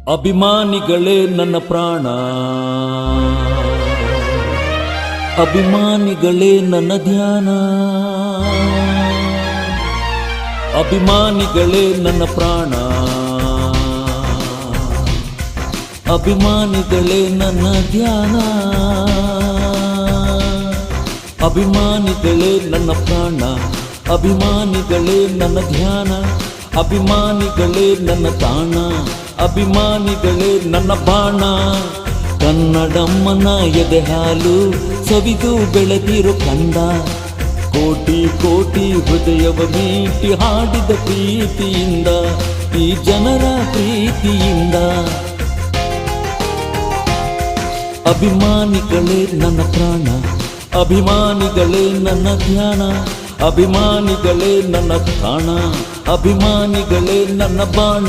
ಅಭಿಮಾನಿಗಳೇ ನನ್ನ ಪ್ರಾಣ, ಅಭಿಮಾನಿಗಳೇ ನನ್ನ ಧ್ಯಾನ, ಅಭಿಮಾನಿಗಳೇ ನನ್ನ ಪ್ರಾಣ, ಅಭಿಮಾನಿಗಳೇ ನನ್ನ ಧ್ಯಾನ, ಅಭಿಮಾನಿಗಳೇ ನನ್ನ ಪ್ರಾಣ, ಅಭಿಮಾನಿಗಳೇ ನನ್ನ ಧ್ಯಾನ, ಅಭಿಮಾನಿಗಳೇ ನನ್ನ ತಾಣ, ಅಭಿಮಾನಿಗಳೇ ನನ್ನ ಬಾಣ. ಕನ್ನಡಮ್ಮನ ಎದೆ ಹಾಲು ಸವಿದು ಬೆಳೆದಿರೋ ಕಂದ, ಕೋಟಿ ಕೋಟಿ ಹೃದಯವ ಮೀಟಿ ಹಾಡಿದ ಪ್ರೀತಿಯಿಂದ, ಈ ಜನರ ಪ್ರೀತಿಯಿಂದ. ಅಭಿಮಾನಿಗಳೇ ನನ್ನ ಪ್ರಾಣ, ಅಭಿಮಾನಿಗಳೇ ನನ್ನ ಧ್ಯಾನ, ಅಭಿಮಾನಿಗಳೇ ನನ್ನ ತಾಣ, ಅಭಿಮಾನಿಗಳೇ ನನ್ನ ಬಾಣ.